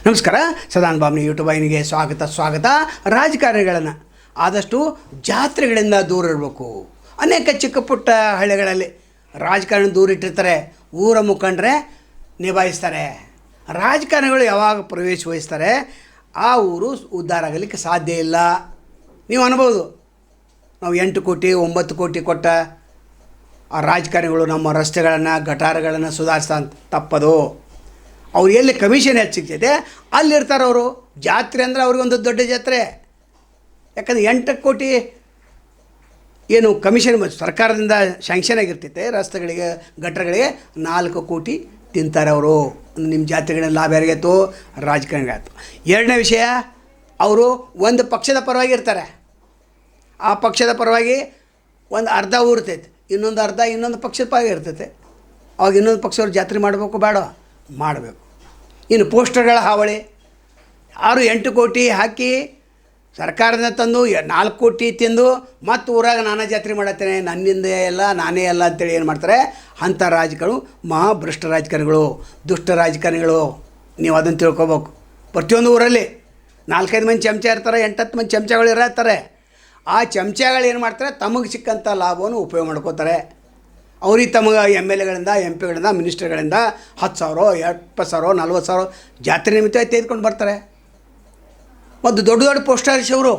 ನಮಸ್ಕಾರ. ಸದಾನ್ ಬಾಮ್ನಿ ಯೂಟ್ಯೂಬ್ ವಾಹಿನಿಗೆ ಸ್ವಾಗತ. ರಾಜಕಾರಣಿಗಳನ್ನು ಆದಷ್ಟು ಜಾತ್ರೆಗಳಿಂದ ದೂರ ಇರಬೇಕು. ಅನೇಕ ಚಿಕ್ಕ ಪುಟ್ಟ ಹಳ್ಳಿಗಳಲ್ಲಿ ರಾಜಕಾರಣ ದೂರ ಇಟ್ಟಿರ್ತಾರೆ, ಊರ ಮುಖಂಡರೆ ನಿಭಾಯಿಸ್ತಾರೆ. ರಾಜಕಾರಣಿಗಳು ಯಾವಾಗ ಪ್ರವೇಶ ವಹಿಸ್ತಾರೆ ಆ ಊರು ಉದ್ಧಾರ ಆಗಲಿಕ್ಕೆ ಸಾಧ್ಯ ಇಲ್ಲ. ನೀವು ಅನ್ಬೋದು, ನಾವು 8 ಕೋಟಿ 9 ಕೋಟಿ ಕೊಟ್ಟ ಆ ರಾಜಕಾರಣಿಗಳು ನಮ್ಮ ರಸ್ತೆಗಳನ್ನು ಗಟಾರಗಳನ್ನು ಸುಧಾರಿಸ್ತಾ ಅಂತ. ತಪ್ಪದು. ಅವ್ರು ಎಲ್ಲಿ ಕಮಿಷನ್ ಹೆಚ್ಚು ಸಿಗ್ತೈತೆ ಅಲ್ಲಿರ್ತಾರೆ ಅವರು. ಜಾತ್ರೆ ಅಂದರೆ ಅವ್ರಿಗೊಂದು ದೊಡ್ಡ ಜಾತ್ರೆ. ಯಾಕಂದರೆ 8 ಕೋಟಿ ಏನು ಕಮಿಷನ್ ಸರ್ಕಾರದಿಂದ ಶಾಂಕ್ಷನ್ ಆಗಿರ್ತೈತೆ ರಸ್ತೆಗಳಿಗೆ ಗಟ್ಟರಗಳಿಗೆ, 4 ಕೋಟಿ ತಿಂತಾರೆ ಅವರು. ನಿಮ್ಮ ಜಾತ್ರೆಗಳಲ್ಲಿ ಲಾಭ ಯಾರಿಗಾಯ್ತು? ರಾಜಕಾರಣಿಗಾಯ್ತು. ಎರಡನೇ ವಿಷಯ, ಅವರು ಒಂದು ಪಕ್ಷದ ಪರವಾಗಿ ಇರ್ತಾರೆ. ಆ ಪಕ್ಷದ ಪರವಾಗಿ ಒಂದು ಅರ್ಧ ಊರ್ತೈತೆ, ಇನ್ನೊಂದು ಅರ್ಧ ಇನ್ನೊಂದು ಪಕ್ಷದ ಪರವಾಗಿ ಇರ್ತೈತೆ. ಅವಾಗ ಇನ್ನೊಂದು ಪಕ್ಷದವ್ರು ಜಾತ್ರೆ ಮಾಡಬೇಕು ಬೇಡ? ಮಾಡಬೇಕು. ಇನ್ನು ಪೋಸ್ಟರ್ಗಳ ಹಾವಳಿ, ಯಾರು 8 ಕೋಟಿ ಹಾಕಿ ಸರ್ಕಾರದಿಂದ ತಂದು 4 ಕೋಟಿ ತಿಂದು ಮತ್ತು ಊರಾಗ ನಾನಾ ಜಾತ್ರೆ ಮಾಡತ್ತೇನೆ, ನನ್ನಿಂದ ಎಲ್ಲ ನಾನೇ ಎಲ್ಲ ಅಂತೇಳಿ ಏನು ಮಾಡ್ತಾರೆ? ಅಂಥ ರಾಜಕಾರಣಿಗಳು ಮಹಾಭ್ರಷ್ಟ ರಾಜಕಾರಣಿಗಳು, ದುಷ್ಟ ರಾಜಕಾರಣಿಗಳು. ನೀವು ಅದನ್ನು ತಿಳ್ಕೊಬೇಕು. ಪ್ರತಿಯೊಂದು ಊರಲ್ಲಿ 4-5 ಮಂದಿ ಚಮಚ ಇರ್ತಾರೆ, 8-10 ಮಂದಿ ಚಮಚಗಳು ಇರ್ತಾರೆ. ಆ ಚಮಚಗಳು ಏನು ಮಾಡ್ತಾರೆ? ತಮಗೆ ಸಿಕ್ಕಂಥ ಲಾಭವನ್ನು ಉಪಯೋಗ ಮಾಡ್ಕೋತಾರೆ. ಅವ್ರಿಗೆ ತಮಗೆ MLAಗಳಿಂದ MP ಗಳಿಂದ ಮಿನಿಸ್ಟರ್ಗಳಿಂದ 10,000 20,000 40,000 ಜಾತ್ರೆ ನಿಮಿತ್ತ ತೆಗೆದುಕೊಂಡು ಬರ್ತಾರೆ. ಮತ್ತು ದೊಡ್ಡ ದೊಡ್ಡ ಪೋಸ್ಟರ್ಸ್ ಇವರು.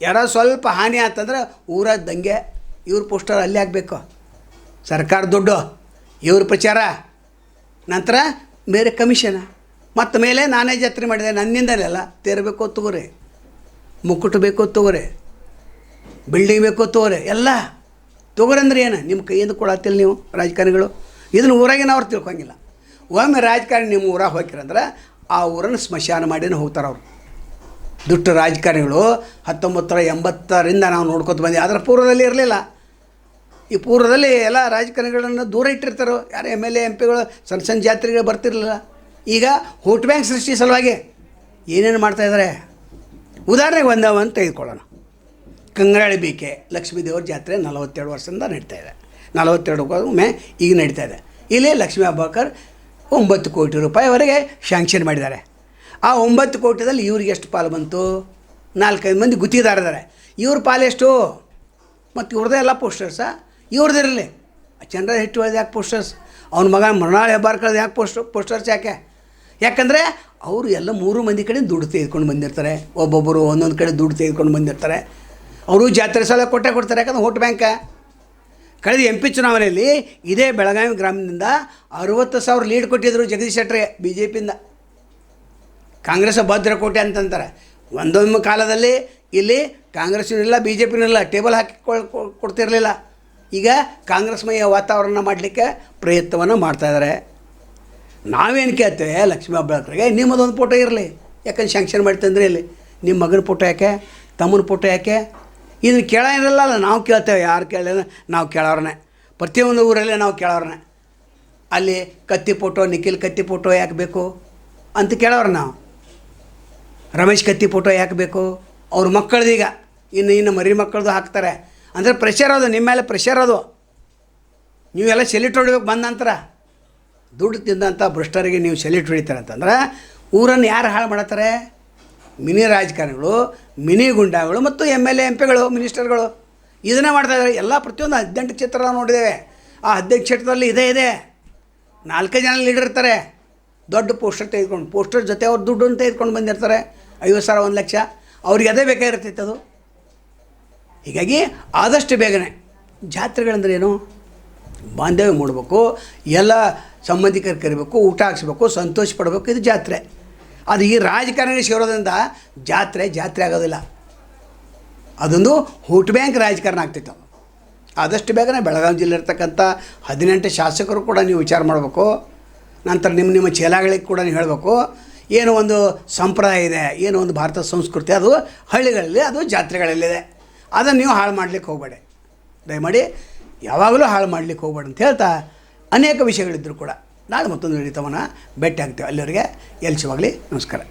ಯಾರೋ ಸ್ವಲ್ಪ ಹಾನಿ ಅಂತಂದ್ರೆ ಊರಾಗ ದಂಗೆ, ಇವ್ರ ಪೋಸ್ಟರ್ ಅಲ್ಲಿ ಆಗಬೇಕು. ಸರ್ಕಾರ ದುಡ್ಡು, ಇವ್ರ ಪ್ರಚಾರ, ನಂತರ ಬೇರೆ ಕಮಿಷನ್, ಮತ್ತು ಮೇಲೆ ನಾನೇ ಜಾತ್ರೆ ಮಾಡಿದೆ ನನ್ನಿಂದಲೆಲ್ಲ ತೇರಬೇಕು ತಗೋರಿ, ಮುಕ್ಕುಟ್ಟು ಬೇಕು ತಗೋರಿ, ಬಿಲ್ಡಿಂಗ್ ಬೇಕು ತಗೋರಿ, ಎಲ್ಲ ತೊಗೊರಿ. ಅಂದ್ರೆ ಏನು? ನಿಮ್ಮ ಕೈಯಿಂದ ಕೊಡತ್ತಿಲ್ಲ ನೀವು ರಾಜಕಾರಣಿಗಳು. ಇದನ್ನು ಊರಾಗಿನವ್ರು ತಿಳ್ಕೊಂಗಿಲ್ಲ. ಒಮ್ಮೆ ರಾಜಕಾರಣಿ ನಿಮ್ಮ ಊರಾಗ ಹೋಗಿರಂದ್ರೆ ಆ ಊರನ್ನು ಸ್ಮಶಾನ ಮಾಡಿನೇ ಹೋಗ್ತಾರೆ ಅವರು. ದುಷ್ಟ ರಾಜಕಾರಣಿಗಳು 1980ರಿಂದ ನಾವು ನೋಡ್ಕೊತ ಬಂದ್ವಿ. ಅದರ ಪೂರ್ವದಲ್ಲಿ ಇರಲಿಲ್ಲ. ಈ ಪೂರ್ವದಲ್ಲಿ ಎಲ್ಲ ರಾಜಕಾರಣಿಗಳನ್ನು ದೂರ ಇಟ್ಟಿರ್ತಾರೋ. ಯಾರು MLA MP ಗಳು ಸಣ್ಣ ಜಾತ್ರೆಗಳು ಬರ್ತಿರಲಿಲ್ಲ. ಈಗ ವೋಟ್ ಬ್ಯಾಂಕ್ ಸೃಷ್ಟಿ ಸಲುವಾಗಿ ಏನೇನು ಮಾಡ್ತಾಯಿದ್ದಾರೆ? ಉದಾಹರಣೆಗೆ ಒಂದವನ್ನು ತೆಗೆದುಕೊಳ್ಳೋಣ. ಕಂಗ್ರಾಳಿ BK ಲಕ್ಷ್ಮೀ ದೇವರ ಜಾತ್ರೆ 42 ವರ್ಷದಿಂದ ನಡೀತಾಯಿದೆ. 42 ಈಗ ನಡೀತಾಯಿದೆ. ಇಲ್ಲಿ ಲಕ್ಷ್ಮೀ ಹಬ್ಬಾಕರ್ 9 ಕೋಟಿ ರೂಪಾಯಿವರೆಗೆ ಶಾಂಕ್ಷನ್ ಮಾಡಿದ್ದಾರೆ. ಆ 9 ಕೋಟಿದಲ್ಲಿ ಇವ್ರಿಗೆ ಎಷ್ಟು ಪಾಲು ಬಂತು? 4-5 ಮಂದಿ ಗುತ್ತಿದಾರಿದ್ದಾರೆ. ಇವ್ರ ಪಾಲು ಎಷ್ಟು? ಮತ್ತು ಇವ್ರದ್ದೇ ಎಲ್ಲ ಪೋಸ್ಟರ್ಸಾ? ಇವ್ರದ್ದಿರಲಿ. ಚಂದ್ರ ಹಿಟ್ಟು ಒಳಗೆ ಯಾಕೆ ಪೋಸ್ಟರ್ಸ್? ಅವ್ನ ಮಗ ಮೃಣಾಲ್ ಹೆಬ್ಬಾಳ್ಕರ್ದು ಯಾಕೆ ಪೋಸ್ಟರ್ಸ್ ಯಾಕೆ? ಯಾಕಂದರೆ ಅವರು ಎಲ್ಲ 3 ಮಂದಿ ಕಡೆ ದುಡ್ಡು ತೆಗೆದುಕೊಂಡು ಬಂದಿರ್ತಾರೆ. ಒಬ್ಬೊಬ್ಬರು ಒಂದೊಂದು ಕಡೆ ದುಡ್ಡು ತೆಗೆದುಕೊಂಡು ಬಂದಿರ್ತಾರೆ. ಅವರು ಜಾತ್ರೆ ಸಲ ಕೊಡ್ತಾರೆ. ಯಾಕಂದ್ರೆ ವೋಟ್ ಬ್ಯಾಂಕ. ಕಳೆದ MP ಚುನಾವಣೆಯಲ್ಲಿ ಇದೇ ಬೆಳಗಾವಿ ಗ್ರಾಮದಿಂದ 60,000 ಲೀಡ್ ಕೊಟ್ಟಿದ್ದರು ಜಗದೀಶ್ ಶೆಟ್ಟರ್ಗೆ BJPಯಿಂದ. ಕಾಂಗ್ರೆಸ್ ಭದ್ರಕೋಟೆ ಅಂತಂತಾರೆ. ಒಂದೊಂದು ಕಾಲದಲ್ಲಿ ಇಲ್ಲಿ ಕಾಂಗ್ರೆಸ್ನೂ ಇಲ್ಲ BJPನೂ ಇಲ್ಲ, ಟೇಬಲ್ ಹಾಕಿ ಕೊಡ್ತಿರಲಿಲ್ಲ. ಈಗ ಕಾಂಗ್ರೆಸ್ಮಯ ವಾತಾವರಣ ಮಾಡಲಿಕ್ಕೆ ಪ್ರಯತ್ನವನ್ನು ಮಾಡ್ತಾಯಿದ್ದಾರೆ. ನಾವೇನು ಕೇಳ್ತೇವೆ? ಲಕ್ಷ್ಮೀ ಹೆಬ್ಬಾಳ್ಕರ್ಗೆ ನಿಮ್ಮದೊಂದು ಫೋಟೋ ಇರಲಿ. ಯಾಕಂದ್ರೆ ಶಾಂಕ್ಷನ್ ಮಾಡ್ತಂದ್ರೆ ಇಲ್ಲಿ ನಿಮ್ಮ ಮಗನ ಫೋಟೋ ಯಾಕೆ? ತಮ್ಮನ ಫೋಟೋ ಯಾಕೆ? ಇದನ್ನು ಕೇಳೋದಿರಲ್ಲ. ನಾವು ಕೇಳ್ತೇವೆ. ಯಾರು ಕೇಳಿಲ್ಲ? ನಾವು ಕೇಳೋರನ್ನೇ. ಪ್ರತಿಯೊಂದು ಊರಲ್ಲೇ ನಾವು ಕೇಳೋರನ್ನೇ. ಅಲ್ಲಿ ಕತ್ತಿ ಫೋಟೋ, ನಿಖಿಲ್ ಕತ್ತಿ ಫೋಟೋ ಯಾಕೆ ಬೇಕು ಅಂತ ಕೇಳೋರು ನಾವು. ರಮೇಶ್ ಕತ್ತಿ ಫೋಟೋ ಯಾಕೆ ಬೇಕು? ಅವ್ರ ಮಕ್ಕಳದು ಈಗ ಇನ್ನು ಮರಿ ಮಕ್ಕಳದು ಹಾಕ್ತಾರೆ. ಅಂದರೆ ಪ್ರೆಷರ್ ಅದು, ನಿಮ್ಮ ಮೇಲೆ ಪ್ರೆಷರ್ ಅದು. ನೀವೆಲ್ಲ ಸೆಲ್ಯೂಟ್ ಹೊಡಿಬೇಕು ಬಂದ ನಂತರ. ದುಡ್ಡು ತಿಂದಂಥ ಭ್ರಷ್ಟರಿಗೆ ನೀವು ಸೆಲ್ಯೂಟ್ ಹೊಡಿತಾರೆ ಅಂತಂದ್ರೆ ಊರನ್ನು ಯಾರು ಹಾಳು ಮಾಡತ್ತಾರೆ? ಮಿನಿ ರಾಜಕಾರಣಿಗಳು, ಮಿನಿ ಗುಂಡಾಗಳು ಮತ್ತು MLA MP ಗಳು ಮಿನಿಸ್ಟರ್ಗಳು ಇದನ್ನೇ ಮಾಡ್ತಾಯಿದ್ದಾರೆ. ಎಲ್ಲ ಪ್ರತಿಯೊಂದು 18 ಕ್ಷೇತ್ರ ನಾವು ನೋಡಿದ್ದೇವೆ. ಆ 18 ಕ್ಷೇತ್ರದಲ್ಲಿ ಇದೆ 4 ಜನ ಲೀಡರ್ ಇರ್ತಾರೆ. ದೊಡ್ಡ ಪೋಸ್ಟರ್ ತೆಗೆದುಕೊಂಡು, ಪೋಸ್ಟರ್ ಜೊತೆ ಅವ್ರು ದುಡ್ಡನ್ನು ತೆಗೆದುಕೊಂಡು ಬಂದಿರ್ತಾರೆ. 50,000 1 ಲಕ್ಷ ಅವ್ರಿಗೆ ಅದೇ ಬೇಕಾಗಿರ್ತೈತೆ ಅದು. ಹೀಗಾಗಿ ಆದಷ್ಟು ಬೇಗನೆ ಜಾತ್ರೆಗಳಂದ್ರೆ ಏನು? ಬಾಂಧವ್ಯ ಮೂಡಬೇಕು, ಎಲ್ಲ ಸಂಬಂಧಿಕರು ಕರಿಬೇಕು, ಊಟ ಹಾಕ್ಸ್ಬೇಕು, ಸಂತೋಷ ಪಡಬೇಕು. ಇದು ಜಾತ್ರೆ. ಅದು ಈ ರಾಜಕಾರಣಿ ಸೇರೋದ್ರಿಂದ ಜಾತ್ರೆ ಆಗೋದಿಲ್ಲ. ಅದೊಂದು ವೋಟ್ ಬ್ಯಾಂಕ್ ರಾಜಕಾರಣ ಆಗ್ತೈತೆ. ಆದಷ್ಟು ಬೇಗನೆ ಬೆಳಗಾವಿ ಜಿಲ್ಲೆ ಇರ್ತಕ್ಕಂಥ 18 ಶಾಸಕರು ಕೂಡ ನೀವು ವಿಚಾರ ಮಾಡಬೇಕು. ನಂತರ ನಿಮ್ಮ ಚೇಲಾಗಳಿಗೆ ಕೂಡ ನೀವು ಹೇಳಬೇಕು. ಏನೋ ಒಂದು ಸಂಪ್ರದಾಯ ಇದೆ, ಏನೋ ಒಂದು ಭಾರತದ ಸಂಸ್ಕೃತಿ, ಅದು ಹಳ್ಳಿಗಳಲ್ಲಿ, ಅದು ಜಾತ್ರೆಗಳಲ್ಲಿದೆ. ಅದನ್ನು ನೀವು ಹಾಳು ಮಾಡಲಿಕ್ಕೆ ಹೋಗಬೇಡಿ. ದಯಮಾಡಿ ಯಾವಾಗಲೂ ಹಾಳು ಮಾಡಲಿಕ್ಕೆ ಹೋಗಬೇಡಿ ಅಂತ ಹೇಳ್ತಾ, ಅನೇಕ ವಿಷಯಗಳಿದ್ದರೂ ಕೂಡ ನಾಳೆ ಮತ್ತೊಂದು ವಿಡಿಯೋವನ್ನು ಭೇಟಿ ಆಗ್ತೇವೆ. ಅಲ್ಲಿವರೆಗೆ ಎಲ್ಸಿವಾಗಲಿ. ನಮಸ್ಕಾರ.